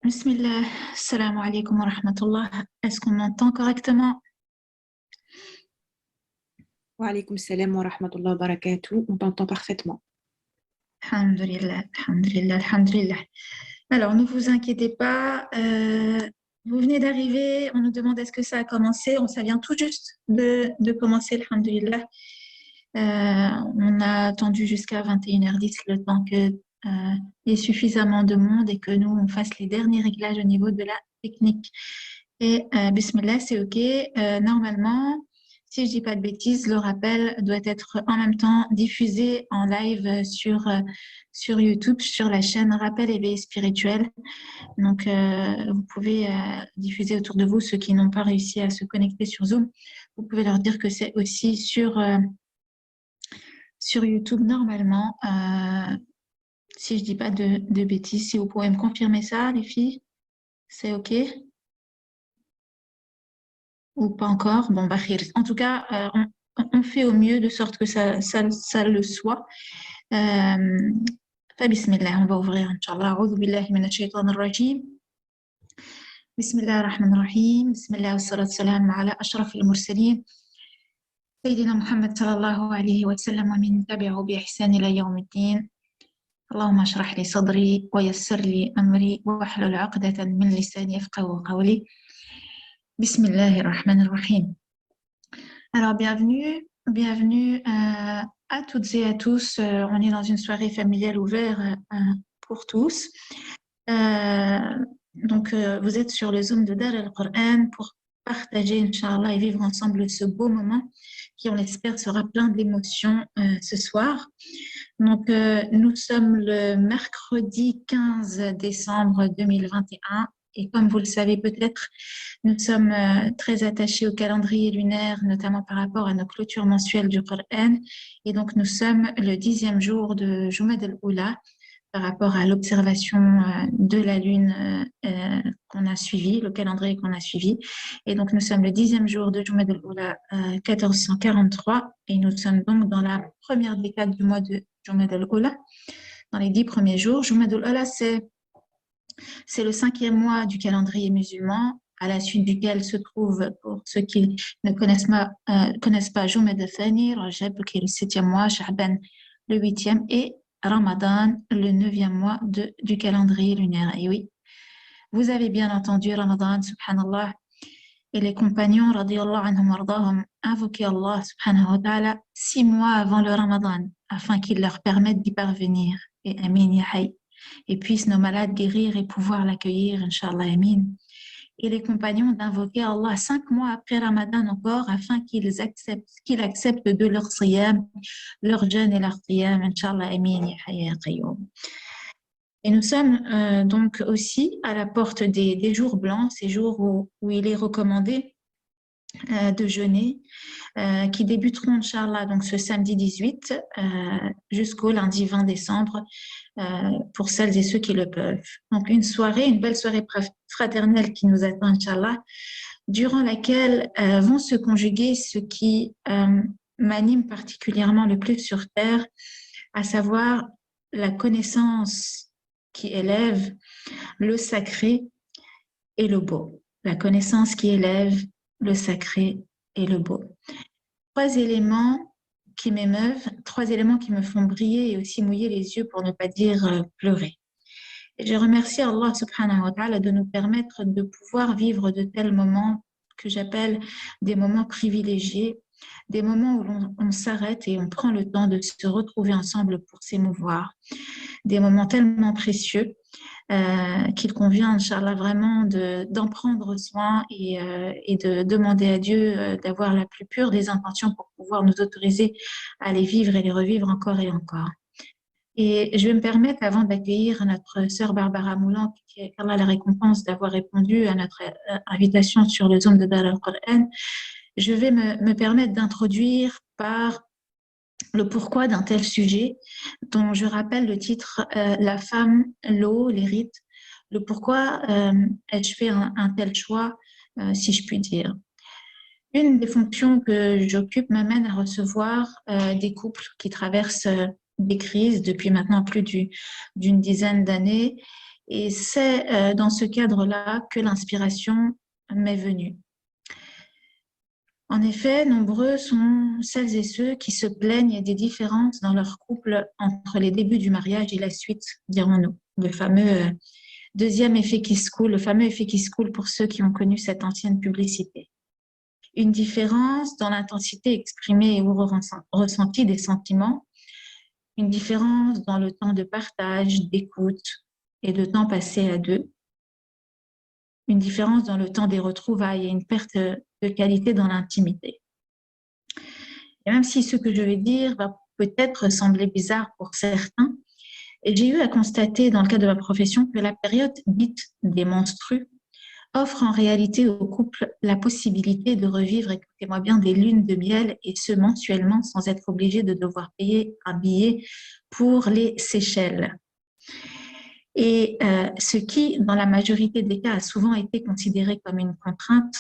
Bismillah, salam alaikum wa rahmatullah. Est-ce qu'on m'entend correctement? Wa alaykoum salam wa rahmatullah wa barakatuh. On t'entend parfaitement. Alhamdulillah, alhamdulillah, alhamdulillah. Alors, ne vous inquiétez pas, vous venez d'arriver, on nous demande est-ce que ça a commencé, ça vient tout juste de commencer, alhamdulillah. On a attendu jusqu'à 21h10 le temps que il y ait suffisamment de monde et que nous, on fasse les derniers réglages au niveau de la technique. Et Bismillah, c'est OK. Normalement, si je dis pas de bêtises, le rappel doit être en même temps diffusé en live sur YouTube, sur la chaîne Rappel éveil spirituel. Donc, vous pouvez diffuser autour de vous ceux qui n'ont pas réussi à se connecter sur Zoom. Vous pouvez leur dire que c'est aussi sur YouTube normalement. Si je dis pas de bêtises, si vous pouvez me confirmer ça, les filles, c'est OK ou pas encore? Bon, bah, khir. En tout cas, on fait au mieux de sorte que ça le soit. Bismillah, on va ouvrir, Inch'Allah. A'udhu billahi minash shaitanir rajim. Bismillah ar-Rahman ar-Rahim. Bismillah wa salatu salam ala ashrafil mursalin. سيدنا محمد صلى الله عليه وسلم ومن تبعه بإحسان إلى يوم الدين. اللهم اشرح لي صدري ويسر لي أمري واحلل عقدة من لساني يفقهوا قولي. بسم الله الرحمن الرحيم. Alors, bienvenue à toutes et à tous. On est dans une soirée familiale ouverte pour tous. Donc, vous êtes sur le Zoom de Dar al-Qur'an pour partager, Inch'Allah, et vivre ensemble ce beau moment qui, on l'espère, sera plein d'émotions ce soir. Donc, nous sommes le mercredi 15 décembre 2021 et comme vous le savez peut-être, nous sommes très attachés au calendrier lunaire, notamment par rapport à nos clôtures mensuelles du Coran. Et donc, nous sommes le 10e jour de Jumad al-Oula par rapport à l'observation de la lune qu'on a suivi, le calendrier qu'on a suivi. Et donc, nous sommes le 10e jour de Jumad al-Oula 1443 et nous sommes donc dans la première décade du mois de Jumad al-Oula, dans les 10 premiers jours. Jumad al-Oula, c'est le 5e mois du calendrier musulman, à la suite duquel se trouve, pour ceux qui ne connaissent pas Jumad al-Thani, Rajab, qui est le 7e mois, Sha'ban, le 8e, et Ramadan, le 9e mois du calendrier lunaire. Et oui, vous avez bien entendu Ramadan, subhanallah, et les compagnons, radiyallahu anhum wardahum, invoquaient Allah, subhanahu wa ta'ala, 6 mois avant le Ramadan, afin qu'il leur permette d'y parvenir. Et amin, ya hay. Et puissent nos malades guérir et pouvoir l'accueillir, Inch'Allah, amin. Et les compagnons d'invoquer Allah 5 mois après Ramadan encore, afin qu'il accepte de leur siyam, leur jeûne et leur qiyam, Inch'Allah, amin, ya hay, ya qayyum. Et nous sommes donc aussi à la porte des jours blancs, ces jours où il est recommandé de jeûner, qui débuteront, Inch'Allah, donc ce samedi 18 jusqu'au lundi 20 décembre, pour celles et ceux qui le peuvent. Donc une belle soirée fraternelle qui nous attend, Inch'Allah, durant laquelle vont se conjuguer ce qui m'anime particulièrement le plus sur Terre, à savoir la connaissance qui élève, le sacré et le beau. La connaissance qui élève, le sacré et le beau. 3 éléments qui m'émeuvent, 3 éléments qui me font briller et aussi mouiller les yeux pour ne pas dire pleurer. Et je remercie Allah subhanahu wa ta'ala de nous permettre de pouvoir vivre de tels moments que j'appelle des moments privilégiés, des moments où on s'arrête et on prend le temps de se retrouver ensemble pour s'émouvoir. Des moments tellement précieux qu'il convient, Inch'Allah, vraiment d'en prendre soin et de demander à Dieu d'avoir la plus pure des intentions pour pouvoir nous autoriser à les vivre et les revivre encore et encore. Et je vais me permettre, avant d'accueillir notre sœur Barbara Moulan, qui a la récompense d'avoir répondu à notre invitation sur le Zoom de Dar al-Qur'an, je vais me permettre d'introduire par le pourquoi d'un tel sujet, dont je rappelle le titre La femme, l'eau, les rites, le pourquoi ai-je fait un tel choix, si je puis dire. Une des fonctions que j'occupe m'amène à recevoir des couples qui traversent des crises depuis maintenant plus d'une dizaine d'années Et c'est dans ce cadre-là que l'inspiration m'est venue. En effet, nombreux sont celles et ceux qui se plaignent des différences dans leur couple entre les débuts du mariage et la suite, dirons-nous. Le fameux deuxième effet qui se coule, le fameux effet qui se coule pour ceux qui ont connu cette ancienne publicité. Une différence dans l'intensité exprimée ou ressentie des sentiments, une différence dans le temps de partage, d'écoute et de temps passé à deux, une différence dans le temps des retrouvailles et une perte de qualité dans l'intimité. Et même si ce que je vais dire va peut-être sembler bizarre pour certains, j'ai eu à constater dans le cadre de ma profession que la période dite des menstrues offre en réalité au couple la possibilité de revivre, écoutez-moi bien, des lunes de miel et ce mensuellement sans être obligé de devoir payer un billet pour les Seychelles. Et ce qui, dans la majorité des cas, a souvent été considéré comme une contrainte,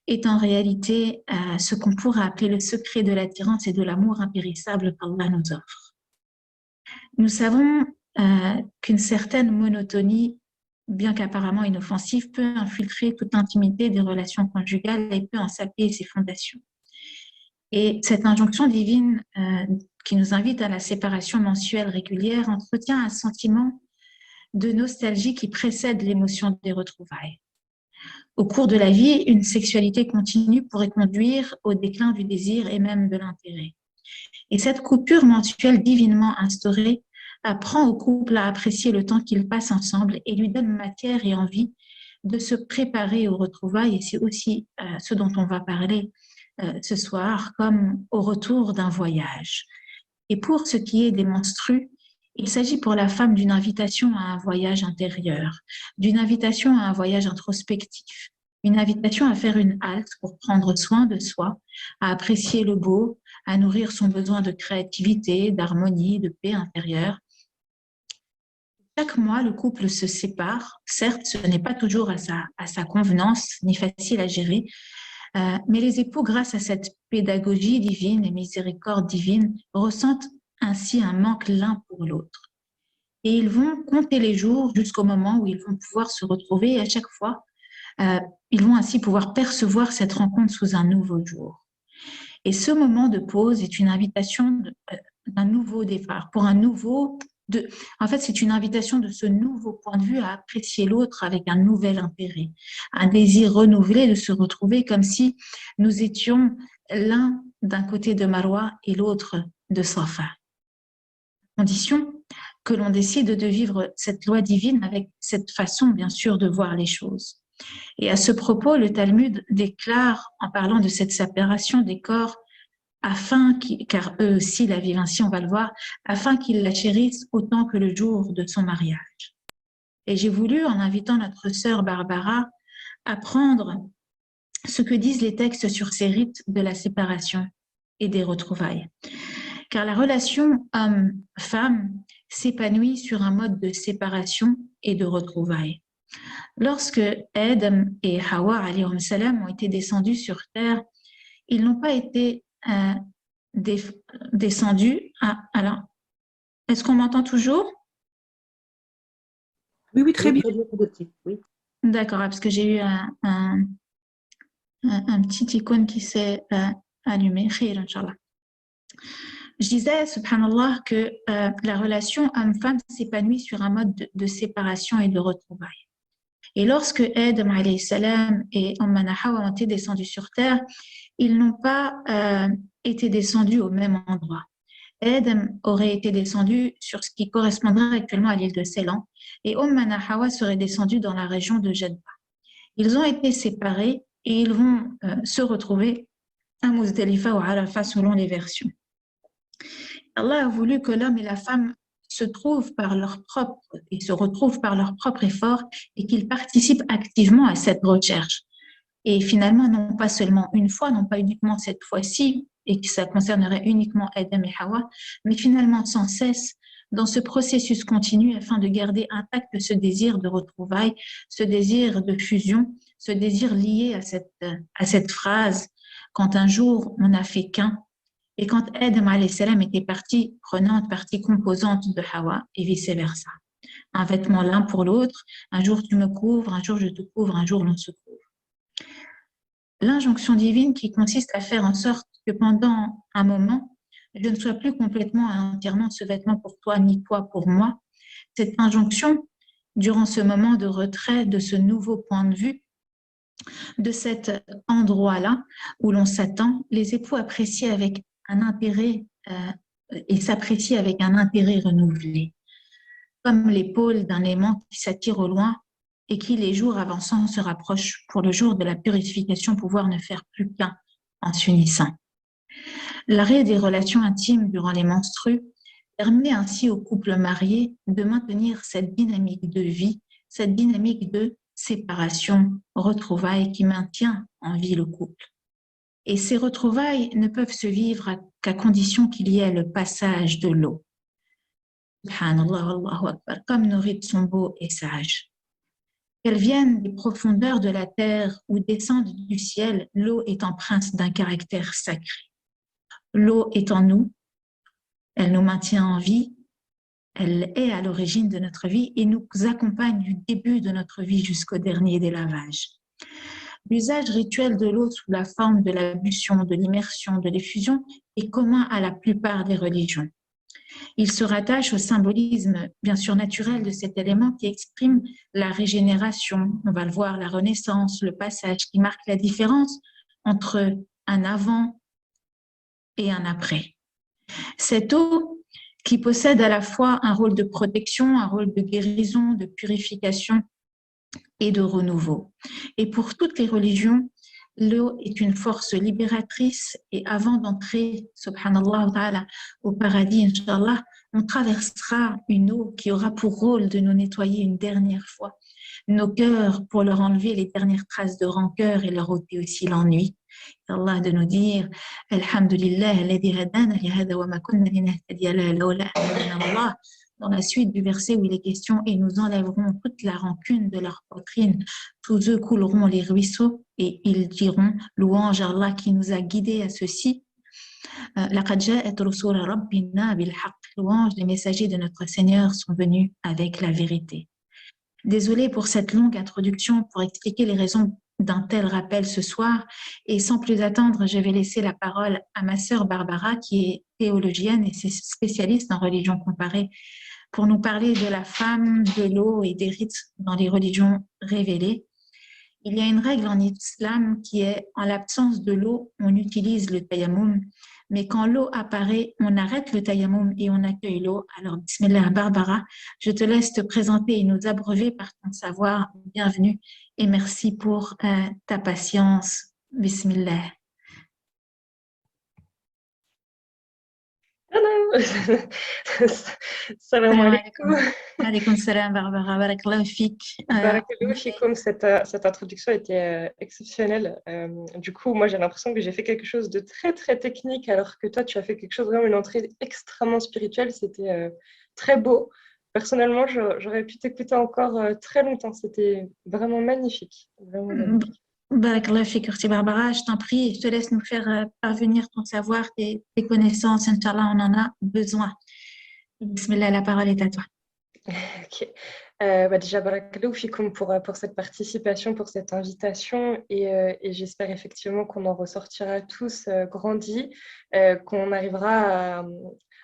est en réalité ce qu'on pourrait appeler le secret de l'attirance et de l'amour impérissable qu'Allah nous offre. Nous savons qu'une certaine monotonie, bien qu'apparemment inoffensive, peut infiltrer toute intimité des relations conjugales et peut en saper ses fondations. Et cette injonction divine qui nous invite à la séparation mensuelle régulière entretient un sentiment de nostalgie qui précède l'émotion des retrouvailles. Au cours de la vie, une sexualité continue pourrait conduire au déclin du désir et même de l'intérêt. Et cette coupure mensuelle divinement instaurée apprend au couple à apprécier le temps qu'ils passent ensemble et lui donne matière et envie de se préparer aux retrouvailles. Et c'est aussi ce dont on va parler ce soir, comme au retour d'un voyage. Et pour ce qui est des menstrues, il s'agit pour la femme d'une invitation à un voyage intérieur, d'une invitation à un voyage introspectif, une invitation à faire une halte pour prendre soin de soi, à apprécier le beau, à nourrir son besoin de créativité, d'harmonie, de paix intérieure. Chaque mois, le couple se sépare. Certes, ce n'est pas toujours à sa convenance, ni facile à gérer, mais les époux, grâce à cette pédagogie divine et miséricorde divine, ressentent ainsi un manque l'un pour l'autre. Et ils vont compter les jours jusqu'au moment où ils vont pouvoir se retrouver et à chaque fois, ils vont ainsi pouvoir percevoir cette rencontre sous un nouveau jour. Et ce moment de pause est une invitation d'un nouveau départ, pour un nouveau... En fait, c'est une invitation de ce nouveau point de vue à apprécier l'autre avec un nouvel intérêt, un désir renouvelé de se retrouver comme si nous étions l'un d'un côté de Marwa et l'autre de Safa. Condition que l'on décide de vivre cette loi divine avec cette façon, bien sûr, de voir les choses. Et à ce propos, le Talmud déclare, en parlant de cette séparation des corps, car eux aussi la vivent ainsi, on va le voir, afin qu'ils la chérissent autant que le jour de son mariage. Et j'ai voulu, en invitant notre sœur Barbara, apprendre ce que disent les textes sur ces rites de la séparation et des retrouvailles. Car la relation homme-femme s'épanouit sur un mode de séparation et de retrouvailles. Lorsque Adam et Hawa alayhim salam ont été descendus sur terre, ils n'ont pas été descendus. Alors, est-ce qu'on m'entend toujours? Oui, oui, très bien. Oui. D'accord, parce que j'ai eu un petit icône qui s'est allumé. Khayr, Inch'Allah. Je disais, subhanallah, que la relation homme-femme s'épanouit sur un mode de séparation et de retrouvailles. Et lorsque Adam alayhi salam et Ummana Hawa ont été descendus sur terre, ils n'ont pas été descendus au même endroit. Adam aurait été descendu sur ce qui correspondrait actuellement à l'île de Ceylan et Ummana Hawa serait descendu dans la région de Jeddah. Ils ont été séparés et ils vont se retrouver à Muzdalifa ou Arafat selon les versions. Allah a voulu que l'homme et la femme se retrouvent par leur propre effort et qu'ils participent activement à cette recherche. Et finalement, non pas seulement une fois, non pas uniquement cette fois-ci, et que ça concernerait uniquement Adam et Hawa, mais finalement sans cesse dans ce processus continu afin de garder intact ce désir de retrouvailles, ce désir de fusion, ce désir lié à cette phrase « quand un jour on n'a fait qu'un », et quand Adam alayhi salam était partie prenante, partie composante de Hawa, et vice-versa. un vêtement l'un pour l'autre. Un jour tu me couvres, un jour je te couvre, un jour l'on se couvre. L'injonction divine qui consiste à faire en sorte que pendant un moment, je ne sois plus complètement et entièrement ce vêtement pour toi, ni toi pour moi. Cette injonction, durant ce moment de retrait, de ce nouveau point de vue, de cet endroit-là où l'on s'attend, les époux apprécient avec un intérêt et s'apprécient avec un intérêt renouvelé, comme l'épaule d'un aimant qui s'attire au loin et qui, les jours avançant, se rapproche pour le jour de la purification, pouvoir ne faire plus qu'un en s'unissant. L'arrêt des relations intimes durant les menstrues permet ainsi aux couples mariés de maintenir cette dynamique de vie, cette dynamique de séparation, retrouvailles qui maintient en vie le couple. Et ces retrouvailles ne peuvent se vivre qu'à condition qu'il y ait le passage de l'eau. Subhanallah, Allahu Akbar, comme nos rites sont beaux et sages. Qu'elles viennent des profondeurs de la terre ou descendent du ciel, l'eau est empreinte d'un caractère sacré. L'eau est en nous, elle nous maintient en vie, elle est à l'origine de notre vie et nous accompagne du début de notre vie jusqu'au dernier des lavages. L'usage rituel de l'eau sous la forme de l'ablution, de l'immersion, de l'effusion est commun à la plupart des religions. Il se rattache au symbolisme bien sûr naturel de cet élément qui exprime la régénération, on va le voir, la renaissance, le passage qui marque la différence entre un avant et un après. Cette eau qui possède à la fois un rôle de protection, un rôle de guérison, de purification et de renouveau. Et pour toutes les religions, l'eau est une force libératrice et avant d'entrer, subhanallah ta'ala, au paradis, inshallah, on traversera une eau qui aura pour rôle de nous nettoyer une dernière fois nos cœurs pour leur enlever les dernières traces de rancœur et leur ôter aussi l'ennui. Allah de nous dire Alhamdulillah, alladhi hadana li hada wa ma kunna linahtadiya lawla an hadana Allah. Dans la suite du verset où il est question et nous enlèverons toute la rancune de leur poitrine, tous eux couleront les ruisseaux et ils diront louange à Allah qui nous a guidés à ceci. Laqad ja'at rusul rabbina bil haqq. Louange, les messagers de notre Seigneur sont venus avec la vérité. Désolée pour cette longue introduction pour expliquer les raisons d'un tel rappel ce soir. Et sans plus attendre, je vais laisser la parole à ma sœur Barbara, qui est théologienne et spécialiste en religion comparée, pour nous parler de la femme, de l'eau et des rites dans les religions révélées. Il y a une règle en islam qui est en l'absence de l'eau, on utilise le tayammum, mais quand l'eau apparaît, on arrête le tayammum et on accueille l'eau. Alors, bismillah, Barbara, je te laisse te présenter et nous abreuver par ton savoir. Bienvenue et merci pour ta patience. Bismillah. Hello. Salam alaikum. Alaikum salam, Barbara. Barakallahu fik. Barakallahu fikum. Cette introduction était exceptionnelle. Du coup, moi, j'ai l'impression que j'ai fait quelque chose de très, très technique, alors que toi, tu as fait quelque chose, vraiment une entrée extrêmement spirituelle. C'était très beau. Personnellement, j'aurais pu t'écouter encore très longtemps. C'était vraiment magnifique. Vraiment magnifique. Barakallahu fik, Barbara, je t'en prie, je te laisse nous faire parvenir ton savoir, tes connaissances. Inch'Allah, on en a besoin. Bismillah, la parole est à toi. Ok. Déjà, barakallahu fikum pour cette participation, pour cette invitation et j'espère effectivement qu'on en ressortira tous grandis, qu'on arrivera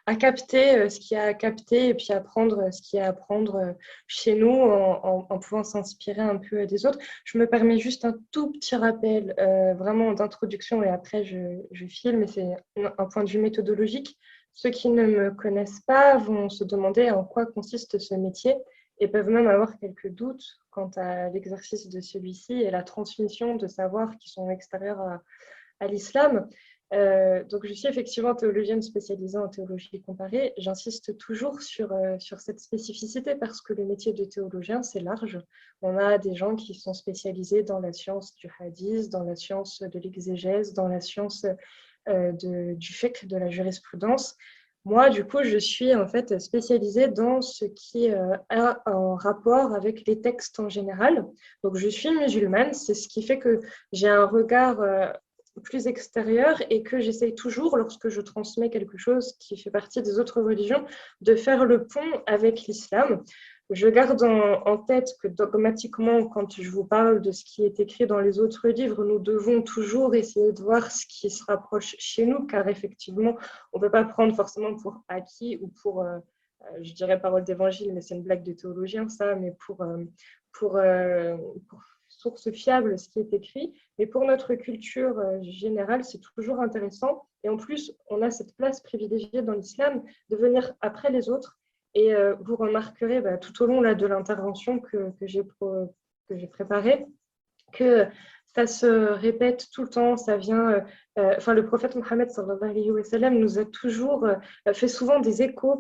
à capter ce qu'il y a à capter et puis à prendre ce qu'il y a à prendre chez nous en pouvant s'inspirer un peu des autres. Je me permets juste un tout petit rappel vraiment d'introduction et après je file, mais c'est un point de vue méthodologique. Ceux qui ne me connaissent pas vont se demander en quoi consiste ce métier et peuvent même avoir quelques doutes quant à l'exercice de celui-ci et la transmission de savoirs qui sont extérieurs à l'islam. Donc, je suis effectivement théologienne spécialisée en théologie comparée. J'insiste toujours sur cette spécificité parce que le métier de théologien, c'est large. On a des gens qui sont spécialisés dans la science du hadith, dans la science de l'exégèse, dans la science du fiqh, de la jurisprudence. Moi, du coup, je suis en fait spécialisée dans ce qui a un rapport avec les textes en général. Donc, je suis musulmane, c'est ce qui fait que j'ai un regard plus extérieur et que j'essaye toujours, lorsque je transmets quelque chose qui fait partie des autres religions, de faire le pont avec l'islam. Je garde en tête que dogmatiquement, quand je vous parle de ce qui est écrit dans les autres livres, nous devons toujours essayer de voir ce qui se rapproche chez nous, car effectivement, on ne peut pas prendre forcément pour acquis ou pour, je dirais parole d'évangile, mais c'est une blague de théologien ça, mais pour source fiable ce qui est écrit. Mais pour notre culture générale, c'est toujours intéressant. Et en plus, on a cette place privilégiée dans l'islam de venir après les autres. Et vous remarquerez tout au long là, de l'intervention que j'ai préparée que ça se répète tout le temps, ça vient. Le prophète Mohammed sallallahu alayhi wa sallam nous a toujours fait souvent des échos,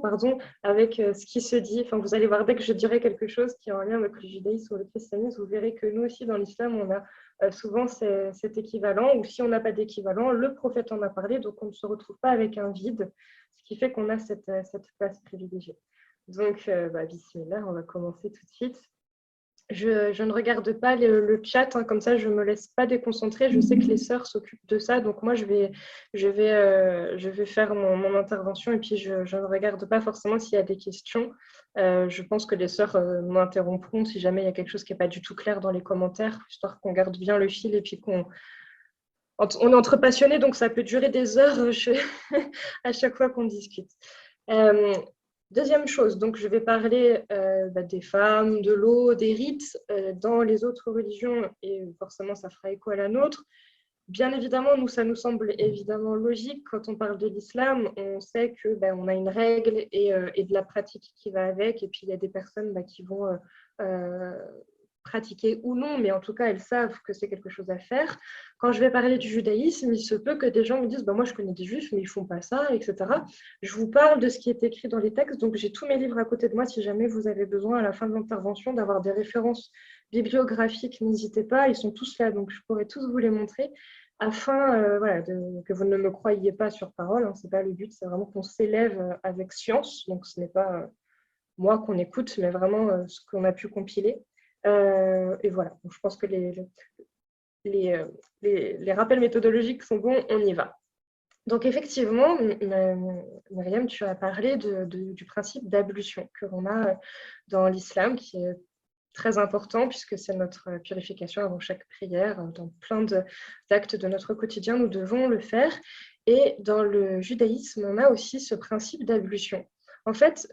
avec ce qui se dit. Enfin, vous allez voir dès que je dirai quelque chose qui est en lien avec le judaïsme ou le christianisme, vous verrez que nous aussi dans l'islam, on a souvent cet équivalent. Ou si on n'a pas d'équivalent, le prophète en a parlé, donc on ne se retrouve pas avec un vide, ce qui fait qu'on a cette place privilégiée. Donc, bismillah, on va commencer tout de suite. Je ne regarde pas le chat, comme ça je ne me laisse pas déconcentrer. Je sais que les sœurs s'occupent de ça, donc moi je vais faire mon intervention et puis je ne regarde pas forcément s'il y a des questions. Je pense que les sœurs m'interrompront si jamais il y a quelque chose qui n'est pas du tout clair dans les commentaires, histoire qu'on garde bien le fil et puis on est entre passionnés, donc ça peut durer des heures à chaque fois qu'on discute. Deuxième chose, donc je vais parler des femmes, de l'eau, des rites dans les autres religions et forcément ça fera écho à la nôtre. Bien évidemment, ça nous semble évidemment logique. Quand on parle de l'islam, on sait que on a une règle et de la pratique qui va avec. Et puis il y a des personnes qui vont pratiquer ou non, mais en tout cas, elles savent que c'est quelque chose à faire. Quand je vais parler du judaïsme, il se peut que des gens me disent moi, je connais des juifs, mais ils ne font pas ça, etc. Je vous parle de ce qui est écrit dans les textes, donc j'ai tous mes livres à côté de moi. Si jamais vous avez besoin, à la fin de l'intervention, d'avoir des références bibliographiques, n'hésitez pas, ils sont tous là, donc je pourrais tous vous les montrer, afin que vous ne me croyiez pas sur parole. Ce n'est pas le but, c'est vraiment qu'on s'élève avec science, donc ce n'est pas moi qu'on écoute, mais vraiment ce qu'on a pu compiler. Et voilà, donc, je pense que les rappels méthodologiques sont bons, on y va. Donc effectivement, Myriam, tu as parlé du principe d'ablution que l'on a dans l'islam, qui est très important puisque c'est notre purification avant chaque prière. Dans plein d'actes de notre quotidien, nous devons le faire. Et dans le judaïsme, on a aussi ce principe d'ablution. En fait,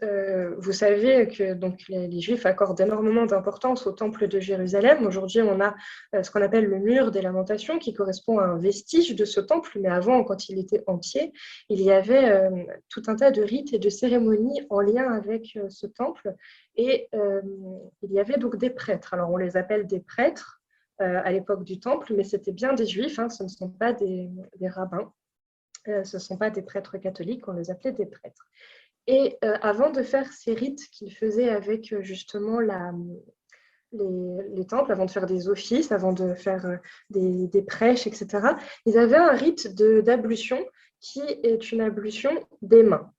vous savez que donc, les Juifs accordent énormément d'importance au temple de Jérusalem. Aujourd'hui, on a ce qu'on appelle le mur des lamentations qui correspond à un vestige de ce temple. Mais avant, quand il était entier, il y avait tout un tas de rites et de cérémonies en lien avec ce temple. Et il y avait donc des prêtres. Alors, on les appelle des prêtres à l'époque du temple, mais c'était bien des Juifs, ce ne sont pas des rabbins. Ce ne sont pas des prêtres catholiques, on les appelait des prêtres. Et avant de faire ces rites qu'ils faisaient avec justement les temples, avant de faire des offices, avant de faire des prêches, etc., ils avaient un rite d'ablution qui est une ablution des mains.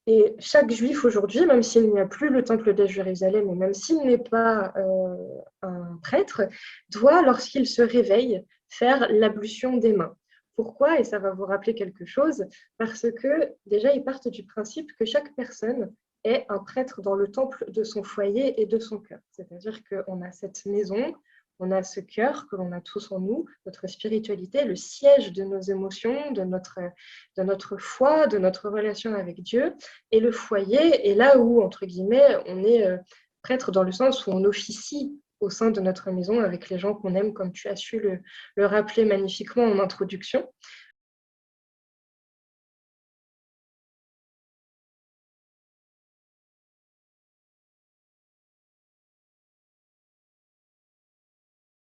Et chaque juif aujourd'hui, même s'il n'y a plus le temple de Jérusalem, et même s'il n'est pas un prêtre, doit, lorsqu'il se réveille, faire l'ablution des mains. Pourquoi? Et ça va vous rappeler quelque chose, parce que déjà, ils partent du principe que chaque personne est un prêtre dans le temple de son foyer et de son cœur. C'est-à-dire qu'on a cette maison, on a ce cœur que l'on a tous en nous, notre spiritualité, le siège de nos émotions, de notre foi, de notre relation avec Dieu. Et le foyer est là où, entre guillemets, on est prêtre dans le sens où on officie au sein de notre maison avec les gens qu'on aime, comme tu as su le rappeler magnifiquement en introduction.